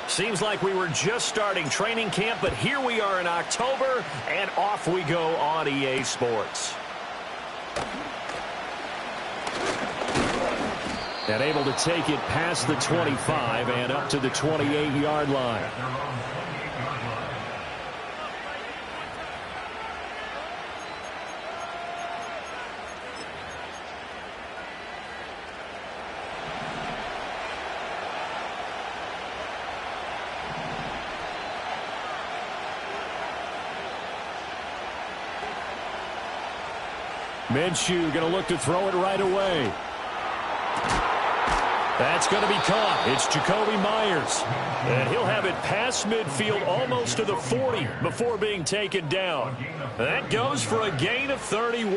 Seems like we were just starting training camp, but here we are in October, and off we go on EA Sports. And able to take it past the 25 and up to the 28-yard line. Minshew going to look to throw it right away. That's going to be caught. It's Jacoby Myers. And he'll have it past midfield almost to the 40 before being taken down. That goes for a gain of 31.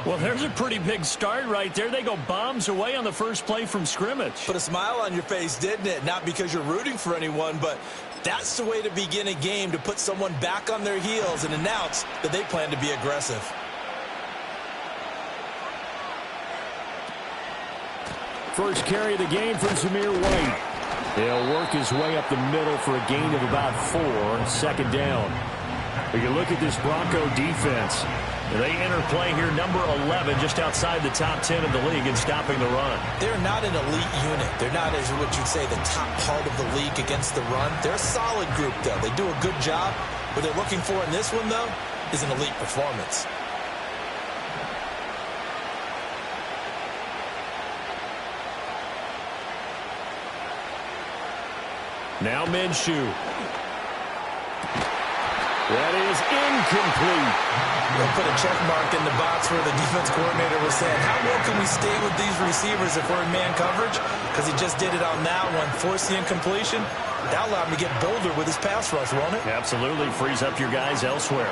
Well, there's a pretty big start right there. They go bombs away on the first play from scrimmage. Put a smile on your face, didn't it? Not because you're rooting for anyone, but that's the way to begin a game, to put someone back on their heels and announce that they plan to be aggressive. First carry of the game for Zamir White. He'll work his way up the middle for a gain of about 4, second down. We can look at this Bronco defense. They enter play here, number 11, just outside the top 10 of the league in stopping the run. They're not an elite unit. They're not, as what you'd say, the top part of the league against the run. They're a solid group, though. They do a good job. What they're looking for in this one, though, is an elite performance. Now Minshew. That is incomplete. They'll put a check mark in the box where the defense coordinator was saying, how well can we stay with these receivers if we're in man coverage? Because he just did it on that one, forced the incompletion. That'll allow him to get bolder with his pass rush, won't it? Absolutely. Frees up your guys elsewhere.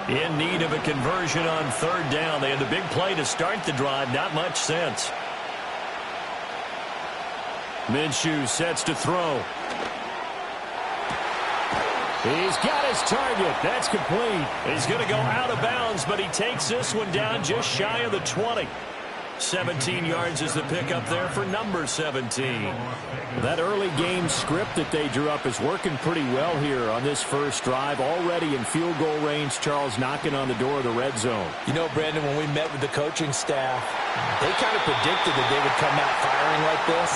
In need of a conversion on third down. They had the big play to start the drive. Not much sense. Minshew sets to throw. He's got his target. That's complete. He's going to go out of bounds, but he takes this one down just shy of the 20. 17 yards is the pickup there for number 17. That early game script that they drew up is working pretty well here on this first drive. Already in field goal range, Charles knocking on the door of the red zone. You know, Brandon, when we met with the coaching staff, they kind of predicted that they would come out firing like this.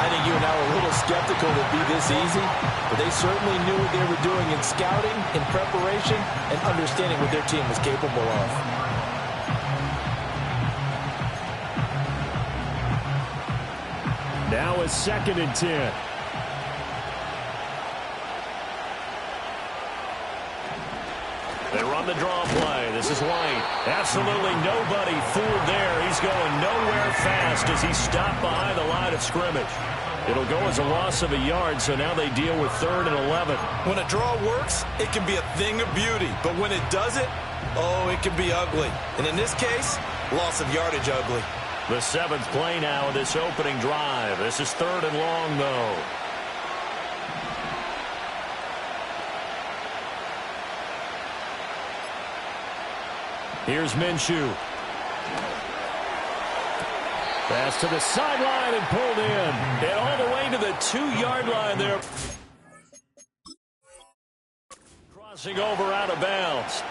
I think you and I were a little skeptical it would be this easy, but they certainly knew what they were doing in scouting, in preparation, and understanding what their team was capable of. Now a 2nd and 10. They run the draw play. This is White. Absolutely nobody fooled there. He's going nowhere fast as he's stopped behind the line of scrimmage. It'll go as a loss of a yard, so now they deal with 3rd and 11. When a draw works, it can be a thing of beauty. But when it doesn't, oh, it can be ugly. And in this case, loss of yardage ugly. The 7th play now of this opening drive. This is 3rd and long, though. Here's Minshew. Pass to the sideline and pulled in. And all the way to the 2-yard line there. Crossing over out of bounds.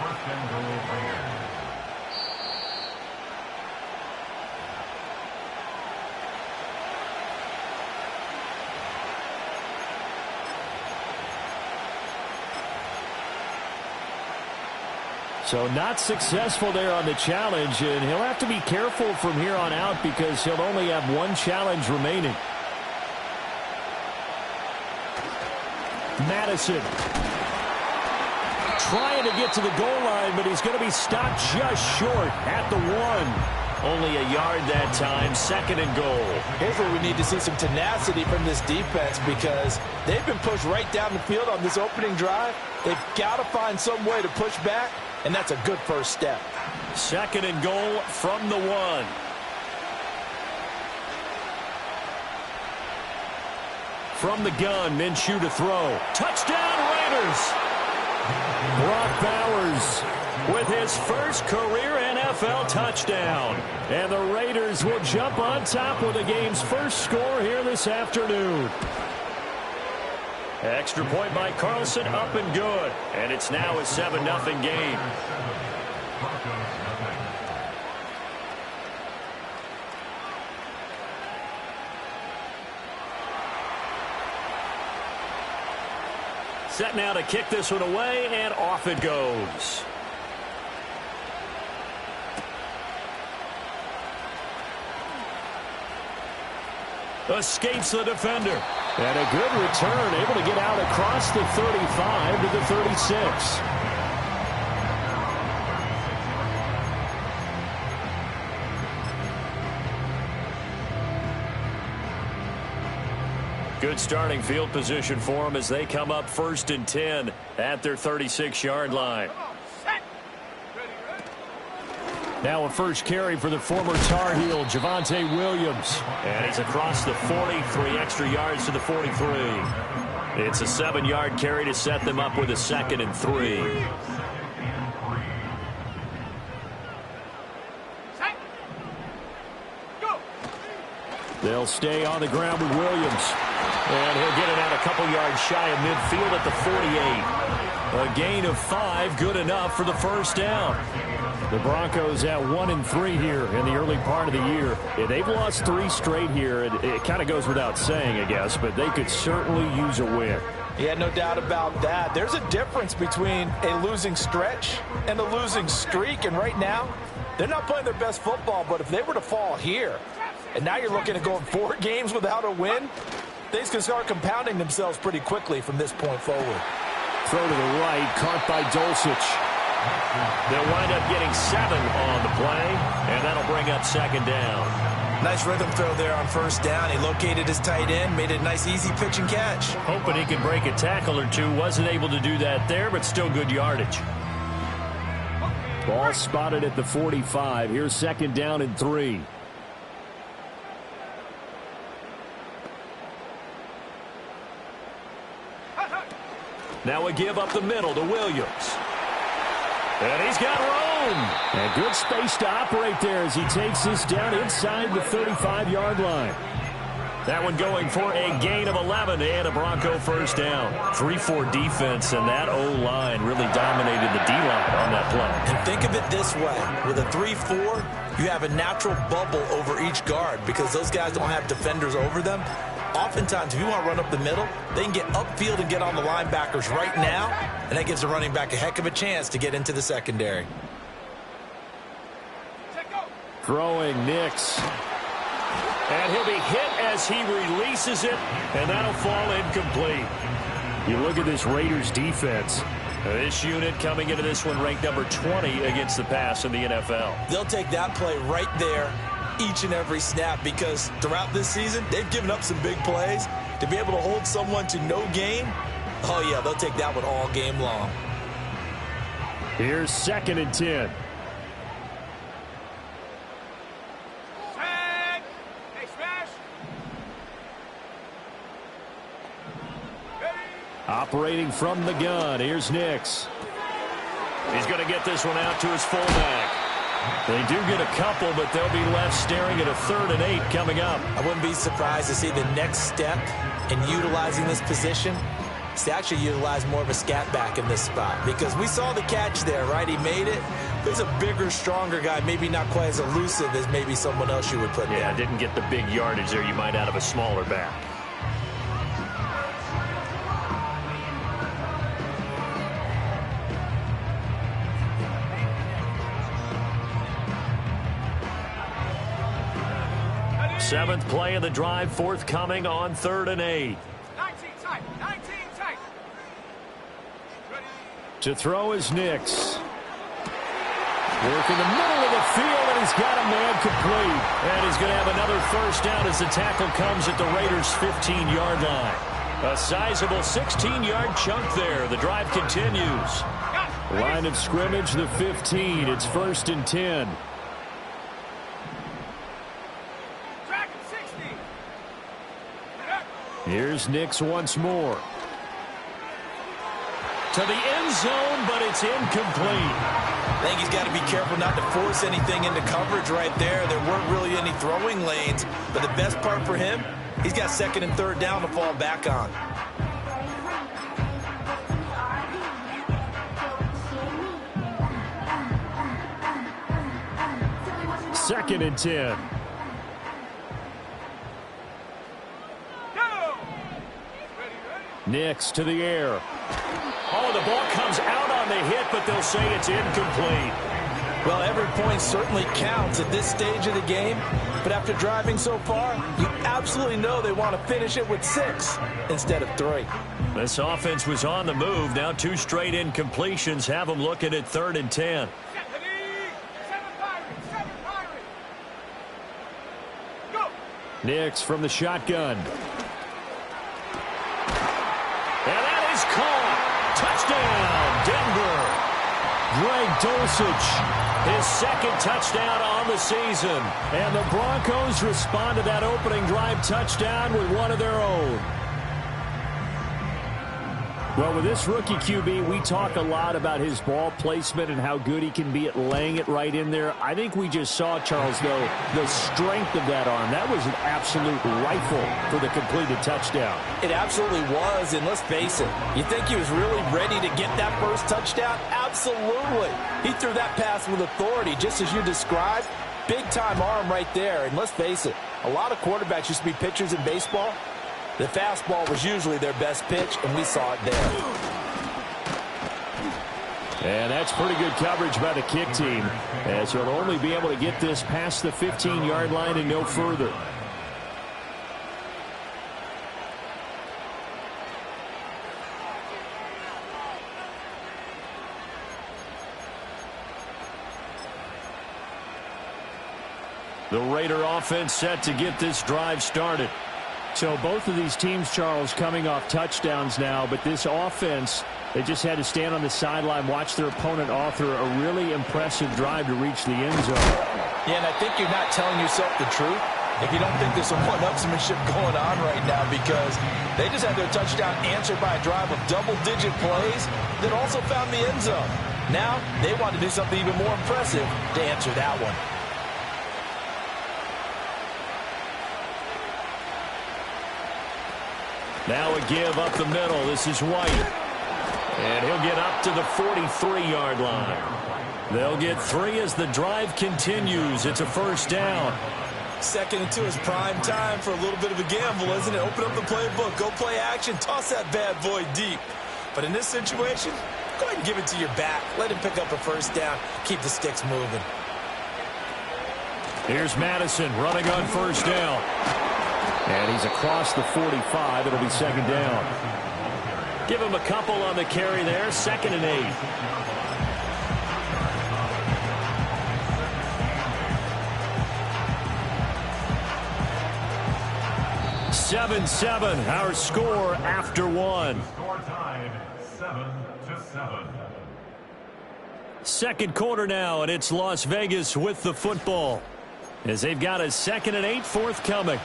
So not successful there on the challenge, and he'll have to be careful from here on out because he'll only have 1 challenge remaining. Madison trying to get to the goal line, but he's going to be stopped just short at the 1. Only a yard that time, 2nd and goal. Here's where we need to see some tenacity from this defense because they've been pushed right down the field on this opening drive. They've got to find some way to push back, and that's a good first step. 2nd and goal from the 1. From the gun, Minshew to throw. Touchdown, Raiders! Brock Bowers with his first career NFL touchdown. And the Raiders will jump on top with the game's first score here this afternoon. Extra point by Carlson, up and good. And it's now a 7-0 game. Set now to kick this one away, and off it goes. Escapes the defender. And a good return, able to get out across the 35 to the 36. Good starting field position for them as they come up 1st and 10 at their 36-yard line. Now a first carry for the former Tar Heel, Javonte Williams. And he's across the 40, 3 extra yards to the 43. It's a 7-yard carry to set them up with a 2nd and 3. They'll stay on the ground with Williams. And he'll get it out a couple yards shy of midfield at the 48. A gain of 5, good enough for the first down. The Broncos at 1-3 here in the early part of the year. Yeah, they've lost 3 straight here. It kind of goes without saying, I guess, but they could certainly use a win. Yeah, no doubt about that. There's a difference between a losing stretch and a losing streak, and right now, they're not playing their best football, but if they were to fall here, and now you're looking at going 4 games without a win, things can start compounding themselves pretty quickly from this point forward. Throw to the right, caught by Dulcich. They'll wind up getting 7 on the play, and that'll bring up 2nd down. Nice rhythm throw there on 1st down. He located his tight end, made it a nice, easy pitch and catch. Hoping he could break a tackle or two. Wasn't able to do that there, but still good yardage. Ball spotted at the 45. Here's 2nd down and 3. Now a give up the middle to Williams. And he's got room. And good space to operate there as he takes this down inside the 35-yard line. That one going for a gain of 11 and a Bronco first down. 3-4 defense, and that O-line really dominated the D-line on that play. And think of it this way. With a 3-4, you have a natural bubble over each guard because those guys don't have defenders over them. Oftentimes, if you want to run up the middle, they can get upfield and get on the linebackers right now, and that gives the running back a heck of a chance to get into the secondary. Throwing Nix. And he'll be hit as he releases it, and that'll fall incomplete. You look at this Raiders defense. This unit coming into this one ranked number 20 against the pass in the NFL. They'll take that play right there each and every snap because throughout this season, they've given up some big plays. To be able to hold someone to no gain, oh yeah, they'll take that one all game long. Here's 2nd and 10. Operating from the gun, here's Nix. He's going to get this one out to his fullback. They do get a couple, but they'll be left staring at a 3rd and 8 coming up. I wouldn't be surprised to see the next step in utilizing this position is to actually utilize more of a scat back in this spot because we saw the catch there, right? He made it. There's a bigger, stronger guy, maybe not quite as elusive as maybe someone else you would put there. Yeah, didn't get the big yardage there you might out of a smaller back. Seventh play of the drive, forthcoming on 3rd and 8. 19 tight, 19 tight. To throw is Nix. Work in the middle of the field, and he's got a man complete. And he's going to have another first down as the tackle comes at the Raiders' 15-yard line. A sizable 16-yard chunk there. The drive continues. Line of scrimmage, the 15. It's 1st and 10. Here's Nix once more. To the end zone, but it's incomplete. I think he's got to be careful not to force anything into coverage right there. There weren't really any throwing lanes, but the best part for him, he's got second and third down to fall back on. Second and 10. Nix to the air. Oh, the ball comes out on the hit, but they'll say it's incomplete. Well, every point certainly counts at this stage of the game, but after driving so far, you absolutely know they want to finish it with 6 instead of 3. This offense was on the move. Now 2 straight incompletions have them looking at 3rd and 10. Nix from the shotgun. And that is caught. Touchdown, Denver. Greg Dulcich, his second touchdown on the season. And the Broncos respond to that opening drive touchdown with one of their own. Well, with this rookie QB, we talk a lot about his ball placement and how good he can be at laying it right in there. I think we just saw, Charles, though, the strength of that arm. That was an absolute rifle for the completed touchdown. It absolutely was, and let's face it, you think he was really ready to get that first touchdown? Absolutely. He threw that pass with authority, just as you described. Big-time arm right there, and let's face it, a lot of quarterbacks used to be pitchers in baseball. The fastball was usually their best pitch, and we saw it there. And that's pretty good coverage by the kick team, as he'll only be able to get this past the 15-yard line and no further. The Raider offense set to get this drive started. So both of these teams, Charles, coming off touchdowns now, but this offense, they just had to stand on the sideline, watch their opponent author a really impressive drive to reach the end zone. Yeah, and I think you're not telling yourself the truth if you don't think there's some one-upsmanship going on right now, because they just had their touchdown answered by a drive of double-digit plays that also found the end zone. Now they want to do something even more impressive to answer that one. Now a give up the middle. This is White. And he'll get up to the 43-yard line. They'll get 3 as the drive continues. It's a first down. 2nd and 2 is prime time for a little bit of a gamble, isn't it? Open up the playbook. Go play action. Toss that bad boy deep. But in this situation, go ahead and give it to your back. Let him pick up a first down. Keep the sticks moving. Here's Madison running on first down. And he's across the 45. It'll be 2nd down. Give him a couple on the carry there. 2nd and 8. (7-7) our score after 1. Score time 7-7. Second quarter now, and it's Las Vegas with the football, as they've got a 2nd and 8 forthcoming.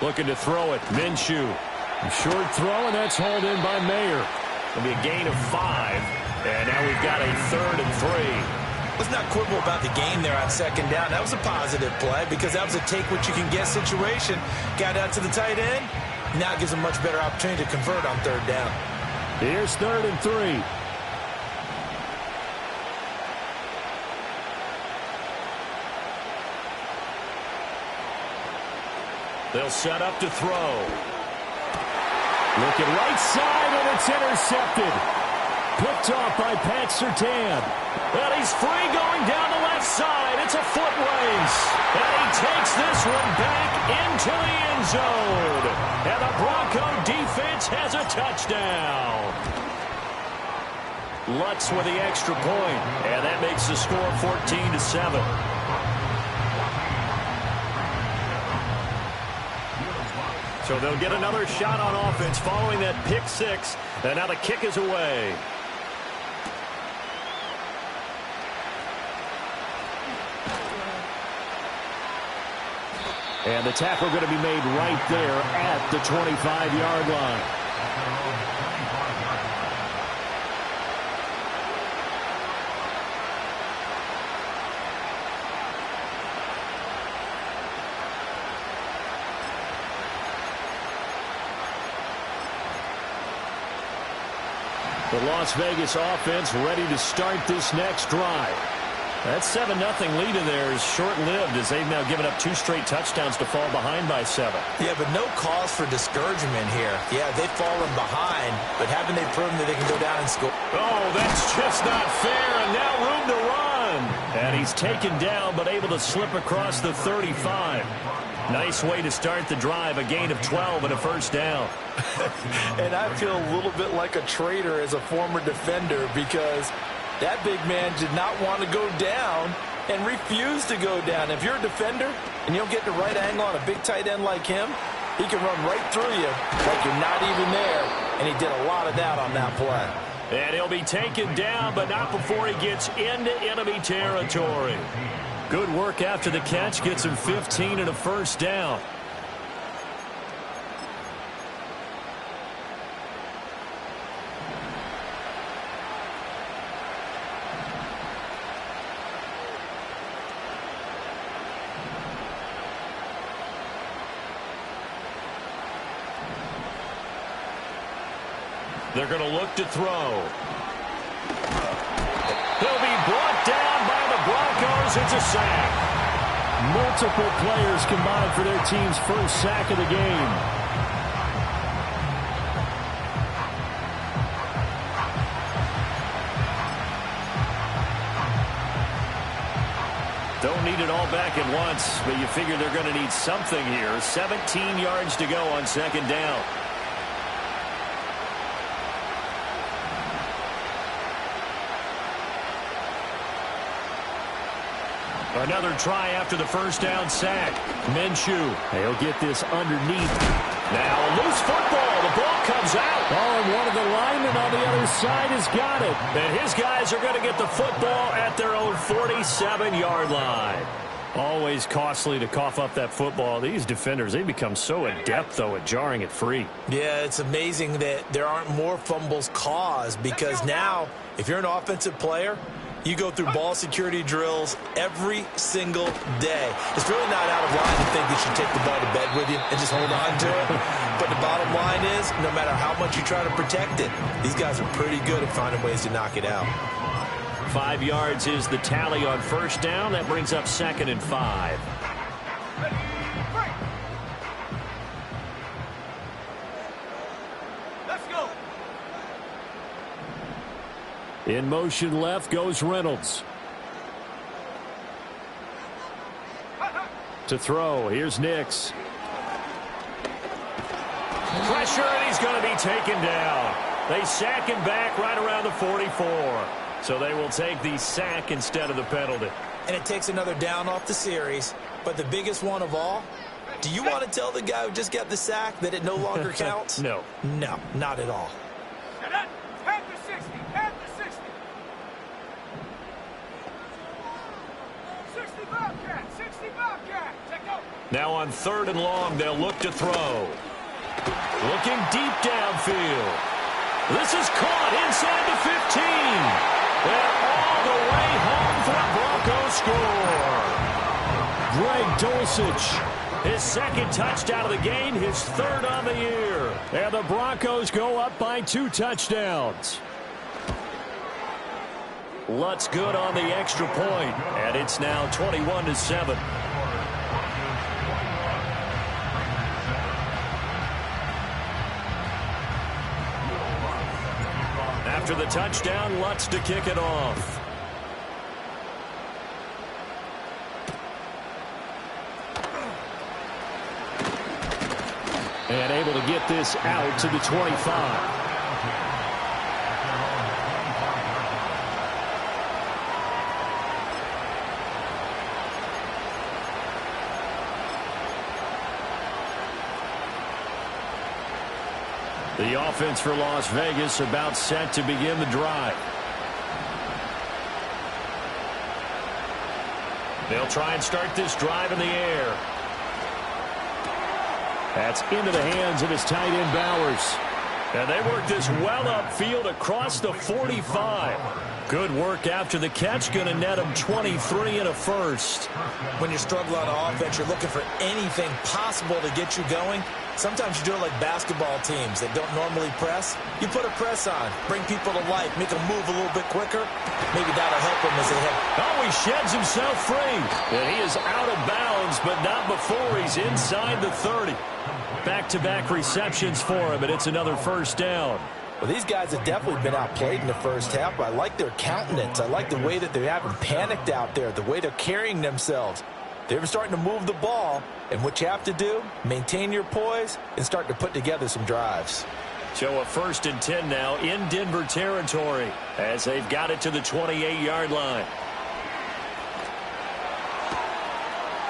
Looking to throw it. Minshew. A short throw, and that's hauled in by Mayer. It'll be a gain of 5. And now we've got a 3rd and 3. Let's not quibble about the gain there on 2nd down. That was a positive play because that was a take-what-you-can-get situation. Got out to the tight end. Now it gives a much better opportunity to convert on 3rd down. Here's 3rd and 3. They'll set up to throw. Looking right side, and it's intercepted. Picked off by Pat Surtain. And he's free going down the left side. It's a foot race. And he takes this one back into the end zone. And the Bronco defense has a touchdown. Lutz with the extra point. And that makes the score 14-7. So they'll get another shot on offense following that pick six. And now the kick is away. And the tackle going to be made right there at the 25-yard line. The Las Vegas offense ready to start this next drive. That 7-0 lead in there is short-lived as they've now given up 2 straight touchdowns to fall behind by 7. Yeah, but no cause for discouragement here. Yeah, they've fallen behind, but haven't they proven that they can go down and score? Oh, that's just not fair, and now room to run. And he's taken down, but able to slip across the 35. Nice way to start the drive, a gain of 12 and a first down. And I feel a little bit like a traitor as a former defender because that big man did not want to go down and refused to go down. If you're a defender and you don't get the right angle on a big tight end like him, he can run right through you like you're not even there, and he did a lot of that on that play. And he'll be taken down, but not before he gets into enemy territory. Good work after the catch, gets him 15 and a first down. They're going to look to throw. He'll be brought down by the Broncos. It's a sack. Multiple players combined for their team's first sack of the game. Don't need it all back at once, but you figure they're going to need something here. 17 yards to go on second down. Another try after the first down sack. Minshew, he'll get this underneath. Now a loose football. The ball comes out. Oh, and one of the linemen on the other side has got it. And his guys are going to get the football at their own 47-yard line. Always costly to cough up that football. These defenders, they become so adept, though, at jarring it free. Yeah, it's amazing that there aren't more fumbles caused because now, if you're an offensive player, you go through ball security drills every single day. It's really not out of line to think you should take the ball to bed with you and just hold on to it. But the bottom line is, no matter how much you try to protect it, these guys are pretty good at finding ways to knock it out. 5 yards is the tally on first down. That brings up 2nd and 5. In motion left goes Reynolds. To throw, here's Nix. Pressure, and he's going to be taken down. They sack him back right around the 44. So they will take the sack instead of the penalty. And it takes another down off the series. But the biggest one of all, do you want to tell the guy who just got the sack that it no longer counts? No. No, not at all. Now on 3rd and long, they'll look to throw. Looking deep downfield. This is caught inside the 15. And all the way home for a Bronco score. Greg Dulcich, his 2nd touchdown of the game, his 3rd on the year. And the Broncos go up by 2 touchdowns. Lutz good on the extra point, and it's now 21-7. After the touchdown, Lutz to kick it off. And able to get this out to the 25. The offense for Las Vegas about set to begin the drive. They'll try and start this drive in the air. That's into the hands of his tight end, Bowers. And they work this well upfield across the 45. Good work after the catch. Going to net him 23 and a first. When you struggle on offense, you're looking for anything possible to get you going. Sometimes you do it like basketball teams that don't normally press. You put a press on, bring people to life, make them move a little bit quicker. Maybe that'll help them as they head. Oh, he sheds himself free. And he is out of bounds, but not before he's inside the 30. Back-to-back receptions for him, and it's another first down. Well, these guys have definitely been outplayed in the first half, but I like their countenance. I like the way that they haven't panicked out there, the way they're carrying themselves. They're starting to move the ball, and what you have to do, maintain your poise and start to put together some drives. So a 1st and 10 now in Denver territory as they've got it to the 28-yard line.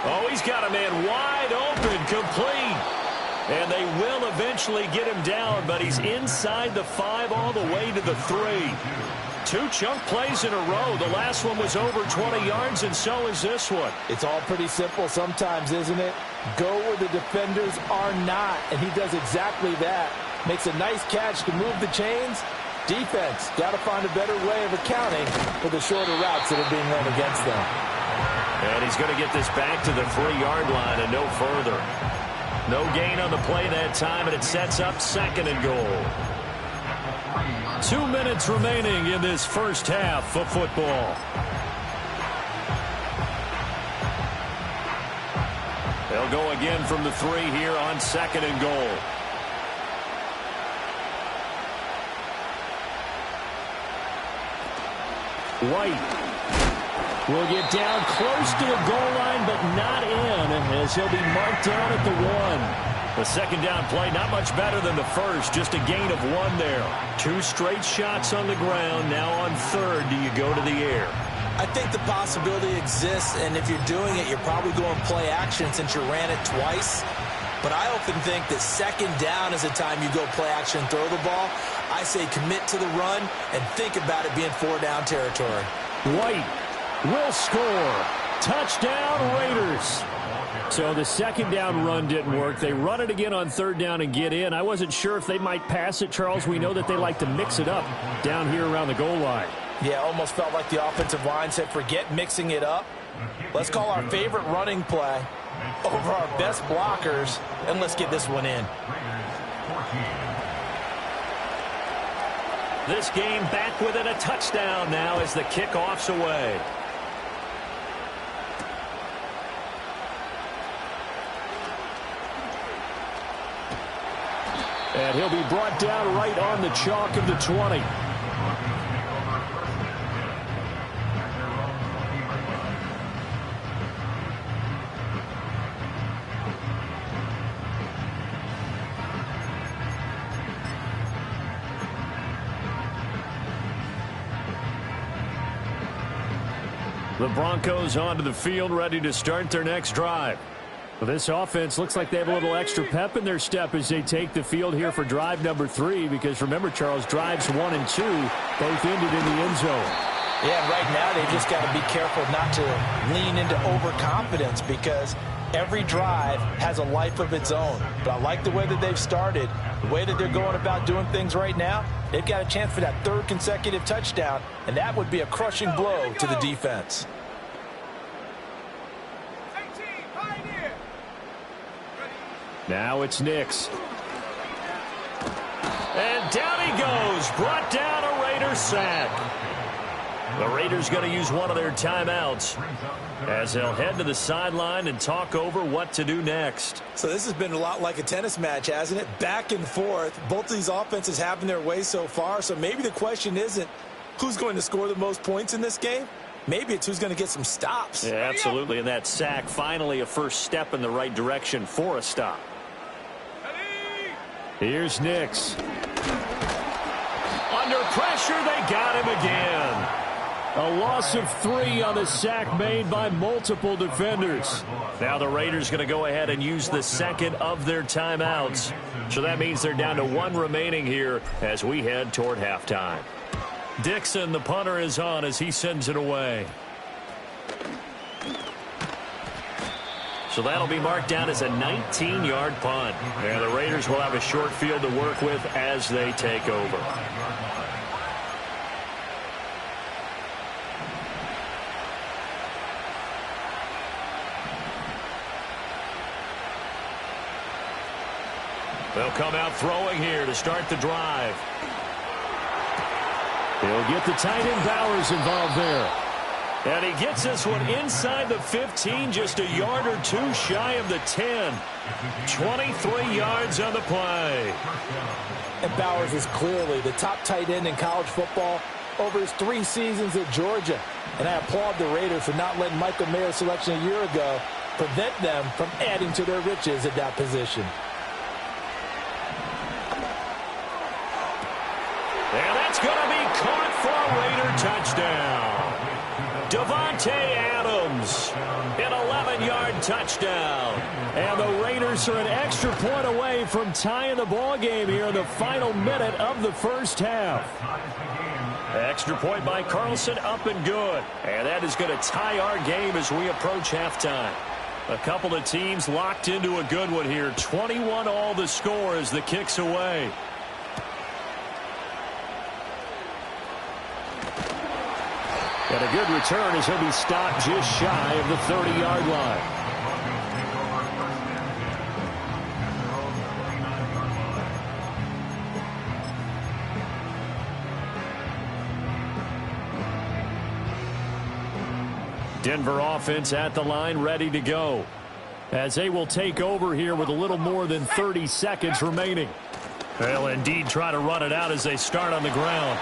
Oh, he's got a man wide open, complete. And they will eventually get him down, but he's inside the 5 all the way to the 3. 2 chunk plays in a row. The last one was over 20 yards, and so is this one. It's all pretty simple sometimes, isn't it? Go where the defenders are not, and he does exactly that. Makes a nice catch to move the chains. Defense, got to find a better way of accounting for the shorter routes that are being run against them. And he's going to get this back to the 3-yard line and no further. No gain on the play that time, and it sets up 2nd and goal. 2 minutes remaining in this first half of football. They'll go again from the 3 here on 2nd and goal. White will get down close to the goal line, but not in, as he'll be marked down at the 1. The 2nd down play, not much better than the first, just a gain of 1 there. 2 straight shots on the ground. Now on 3rd, do you go to the air? I think the possibility exists, and if you're doing it, you're probably going play action since you ran it twice. But I often think that 2nd down is the time you go play action and throw the ball. I say commit to the run and think about it being 4-down territory. White will score. Touchdown, Raiders. So the 2nd down run didn't work. They run it again on 3rd down and get in. I wasn't sure if they might pass it, Charles. We know that they like to mix it up down here around the goal line. Yeah, almost felt like the offensive line said, forget mixing it up. Let's call our favorite running play over our best blockers, and let's get this one in. This game back within a touchdown now as the kickoff's away. And he'll be brought down right on the chalk of the 20. The Broncos onto the field, ready to start their next drive. Well, this offense looks like they have a little extra pep in their step as they take the field here for drive number 3, because remember, Charles, drives 1 and 2 both ended in the end zone. Yeah, right now they've just got to be careful not to lean into overconfidence, because every drive has a life of its own. But I like the way that they've started, the way that they're going about doing things right now. They've got a chance for that 3rd consecutive touchdown, and that would be a crushing blow to the defense. Now it's Nix. And down he goes. Brought down a Raider sack. The Raiders going to use one of their timeouts as they'll head to the sideline and talk over what to do next. So this has been a lot like a tennis match, hasn't it? Back and forth. Both of these offenses having their way so far. So maybe the question isn't who's going to score the most points in this game. Maybe it's who's going to get some stops. Yeah, absolutely. And that sack, finally a first step in the right direction for a stop. Here's Nix. Under pressure, they got him again. A loss of 3 on the sack made by multiple defenders. Now the Raiders going to go ahead and use the second of their timeouts. So that means they're down to 1 remaining here as we head toward halftime. Dixon, the punter, is on as he sends it away. So that'll be marked down as a 19-yard punt. And the Raiders will have a short field to work with as they take over. They'll come out throwing here to start the drive. He'll get the tight end Bowers involved there. And he gets this one inside the 15, just a yard or 2 shy of the 10. 23 yards on the play. And Bowers is clearly the top tight end in college football over his 3 seasons at Georgia. And I applaud the Raiders for not letting Michael Mayer's selection a year ago prevent them from adding to their riches at that position. And that's going to be caught for a Raider touchdown. Devontae Adams, an 11-yard touchdown. And the Raiders are an extra point away from tying the ball game here in the final minute of the first half. Extra point by Carlson, up and good. And that is going to tie our game as we approach halftime. A couple of teams locked into a good one here. 21 all the score as the kick's away. And a good return as he'll be stopped just shy of the 30-yard line. Denver offense at the line, ready to go. As they will take over here with a little more than 30 seconds remaining. They'll indeed try to run it out as they start on the ground.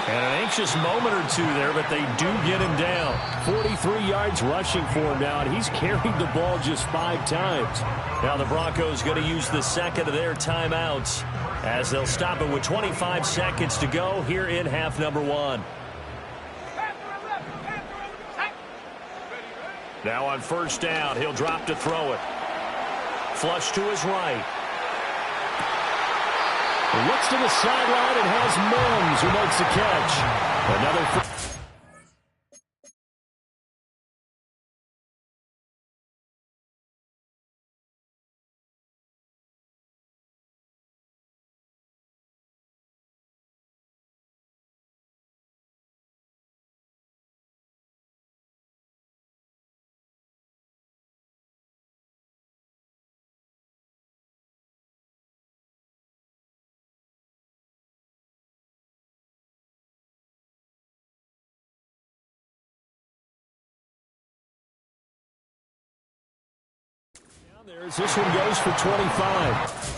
And an anxious moment or 2 there, but they do get him down. 43 yards rushing for him now, and he's carried the ball just 5 times. Now the Broncos going to use the second of their timeouts as they'll stop it with 25 seconds to go here in half number 1. Now on first down, he'll drop to throw it. Flush to his right. He looks to the sideline and has Mims who makes the catch. Another. This one goes for 25.